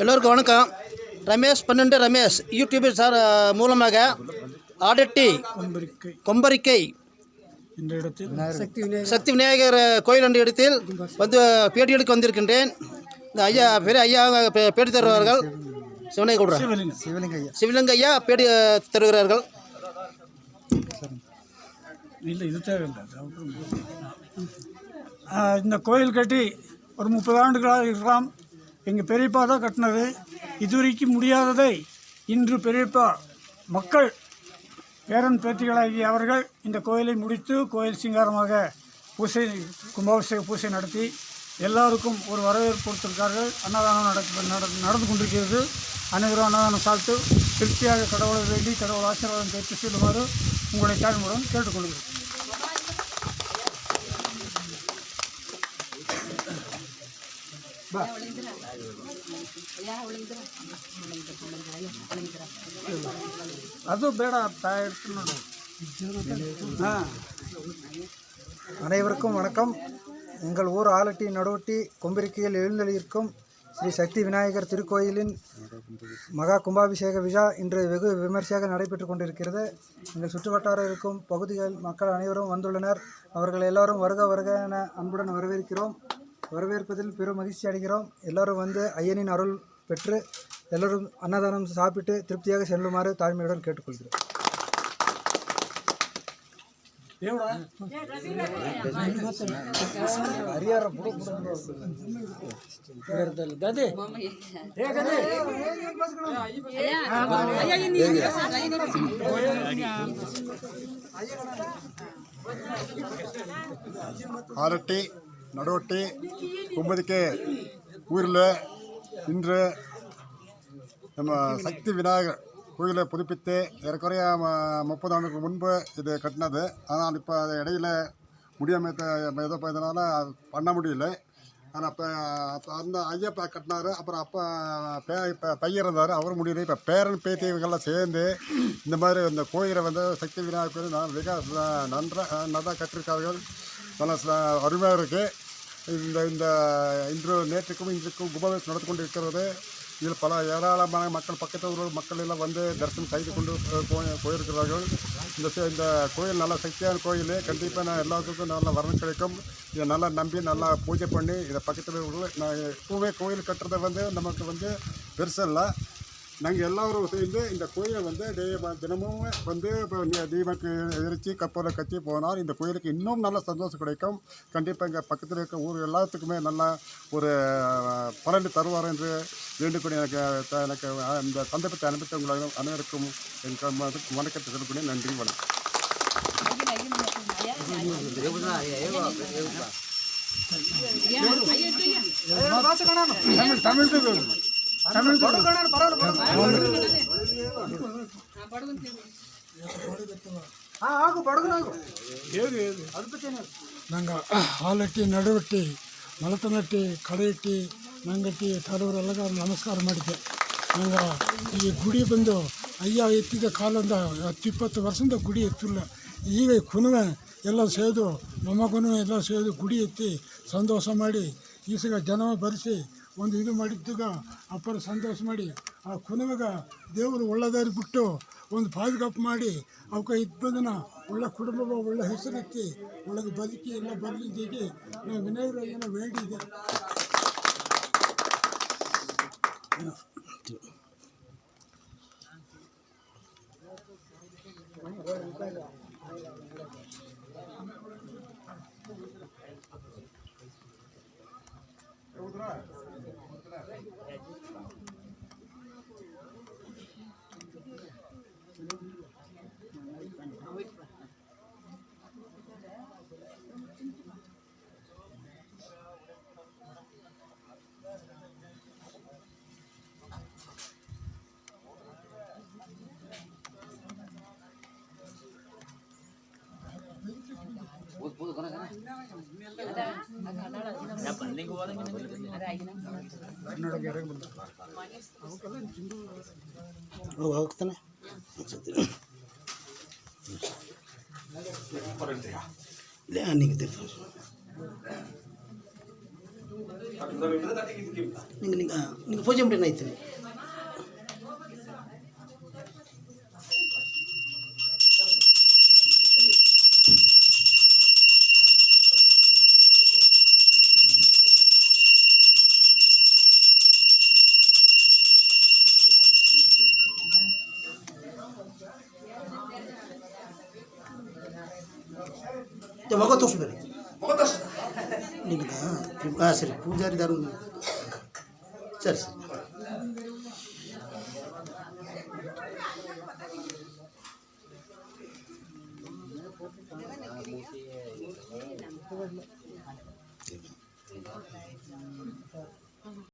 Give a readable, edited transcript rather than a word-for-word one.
எல்லோருக்கும் வணக்கம். Ramesh 12 Ramesh YouTube sir மூலமாக ஆடட்டி கொம்பரிக்கை இந்த இடத்தில் சக்தி விநாயகர் கோயில் என்ற இடத்தில் வந்து பேட்டி எடுக்க வந்திருக்கின்றேன். இந்த ஐயா பெரிய ஐயா பேட்டி தருவார்கள். சிவலிங்க ஐயா பேட்டி தருகிறார்கள். இல்லை இது தேவையில்லை. இந்த கோயில் கட்டி ஒரு 30 ஆண்டுகளாக இருக்கலாம். எங்கள் பெரியப்பா தான் கட்டினது. இதுவரைக்கும் முடியாததை இன்று பெரியப்பா மக்கள் பேரன் பேத்திகளாகிய அவர்கள் இந்த கோயிலை முடித்து கோயில் சிங்காரமாக பூசை கும்பாபிஷேக பூசை நடத்தி எல்லாருக்கும் ஒரு வரவேற்பு கொடுத்திருக்கார்கள். அன்னதானம் நடந்து கொண்டிருக்கிறது. அனைவரும் அன்னதானம் சாப்பிட்டு திருப்தியாக கடவுளை வேண்டி கடவுள் ஆசீர்வாதம் பெற்று செல்லுமாறு உங்களை தாழ்மையுடன் கேட்டுக்கொள்கிறேன். அது ಬೇಡ அனைவருக்கும் வணக்கம். எங்கள் ஊர் ஆலட்டி நடுவட்டி கொம்பரிக்கையில் எழுந்தளிக்கும் ஸ்ரீ சக்தி விநாயகர் திருக்கோயிலின் மகா கும்பாபிஷேக விழா இன்று வெகு விமர்சையாக நடைபெற்று கொண்டிருக்கிறது. எங்கள் சுற்றுவட்டார இருக்கும் பகுதிகள் மக்கள் அனைவரும் வந்துள்ளனர். அவர்கள் எல்லோரும் வருக வருக என அன்புடன் வரவேற்கிறோம். வரவேற்பதில் பெரும் மகிழ்ச்சி அடைகிறோம். எல்லோரும் வந்து ஐயனின் அருள் பெற்று எல்லோரும் அன்னதானம் சாப்பிட்டு திருப்தியாக செல்லுமாறு தாழ்மையுடன் கேட்டுக்கொள்கிறோம். ஆலட்டி நடுவட்டி கும்பதிக்கை ஊரில் இன்று நம்ம சக்தி விநாயகர் கோயிலை புதுப்பித்து ஏறக்குறைய 30 ஆண்டுக்கு முன்பு இது கட்டினது. ஆனால் இப்போ அது இடையில முடியாமல் ஏதோ இதனால் பண்ண முடியல. ஆனால் அப்போ அந்த ஐயப்பா கட்டினார். அப்புறம் அப்போ இப்போ பையன் இருந்தார், அவர் முடியல. இப்போ பேரன் பேத்தியவங்கள்லாம் சேர்ந்து இந்த மாதிரி இந்த கோயிலை வந்து சக்தி விநாயகர் கோயில் மிக நல்லா கட்டிருக்கார்கள். நல்ல அருமையாக இருக்குது. இந்த இன்று நேற்றுக்கும் இன்றைக்கும் கும்பாபிஷேகம் நடத்தி கொண்டு இருக்கிறது. இதில் பல ஏராளமான மக்கள் பக்கத்து ஊர் மக்கள் எல்லாம் வந்து தரிசனம் செய்து கொண்டு போயிருக்கிறார்கள். இந்த கோயில் நல்ல சக்தியான கோயில். கண்டிப்பாக நான் எல்லாத்துக்கும் நல்ல வரணும் கிடைக்கும். இதை நல்லா நம்பி நல்லா பூஜை பண்ணி இதை பக்கத்தில் நான் எப்பவுமே கோயில் கட்டுறதை வந்து நமக்கு வந்து பெருசில்லை. நாங்கள் எல்லோரும் சேர்ந்து இந்த கோயிலை வந்து தினமும் வந்து இப்போ தீபக்கு எரிச்சு கப்பலை கட்டி போனால் இந்த கோயிலுக்கு இன்னும் நல்ல சந்தோஷம் கிடைக்கும். கண்டிப்பாக இங்கே பக்கத்தில் இருக்க ஊர் எல்லாத்துக்குமே நல்லா ஒரு பலன் தருவார் என்று வேண்டுகூடிய எனக்கு இந்த சந்தர்ப்பத்தை அனுப்பித்த உங்கள் அனைவருக்கும் எனக்கு வணக்கத்தை சொல்லக்கூடிய நன்றி, வணக்கம். நாங்கள் ಆಲಟ್ಟಿ ನಡುವಟ್ಟಿ ಮಲತನಟ್ಟಿ ಕಡೆಯಟ್ಟಿ ನಂಗಟ್ಟಿ ತರವರೆಲ್ಲ ನಮಸ್ಕಾರ ಮಾಡಿದ್ದೆ. ನಂಗೆ ಈ ಗುಡಿ ಬಂದು ಅಯ್ಯ ಎತ್ತಿದ ಕಾಲದಿಂದ 10-20 ವರ್ಷದಿಂದ ಗುಡಿ ಎತ್ತಿಲ್ಲ. ಈಗ ಕುನುವೆ ಎಲ್ಲ ಸೇದು ಮೊಮ್ಮಗನೂ ಎಲ್ಲ ಸೇದು ಗುಡಿ ಎತ್ತಿ ಸಂತೋಷ ಮಾಡಿ ಈಸಗ ಜನ ಬರೆಸಿ ಒಂದು ಇದು ಮಾಡಿದ್ದಾಗ ಅಪ್ಪರ ಸಂತೋಷ ಮಾಡಿ ಆ ಕುನುವೆಗ ದೇವರು ಒಳ್ಳೆದಾರಿ ಬಿಟ್ಟು ಒಂದು ಪಾದುಗಾಪು ಮಾಡಿ ಅವಕ್ಕೆ ಇದ್ಬಂದನ ಒಳ್ಳೆ ಕುಟುಂಬ ಒಳ್ಳೆ ಹೆಸರೆತ್ತಿ ಒಳಗೆ ಬದುಕಿ ಎಲ್ಲ ಬರಲಿದ್ದೀಗಿ ನಾವು ವಿನಾಯಕರಾಯನ ಬೇಡಿದೆ. ಹೋಗ್ತಾನೆ ಇಲ್ಲ. நீங்கள் பூஜೆ ಮಾಡಿ ಆಯ್ತೀನಿ. ಮಗ ತೋರಿಸ್ಬೇಡಿ ನಿಮ್ಗೆ ಹಾಂ ಸರಿ ಪೂಜಾರಿ ದಾರು ಸರಿ ಸರಿ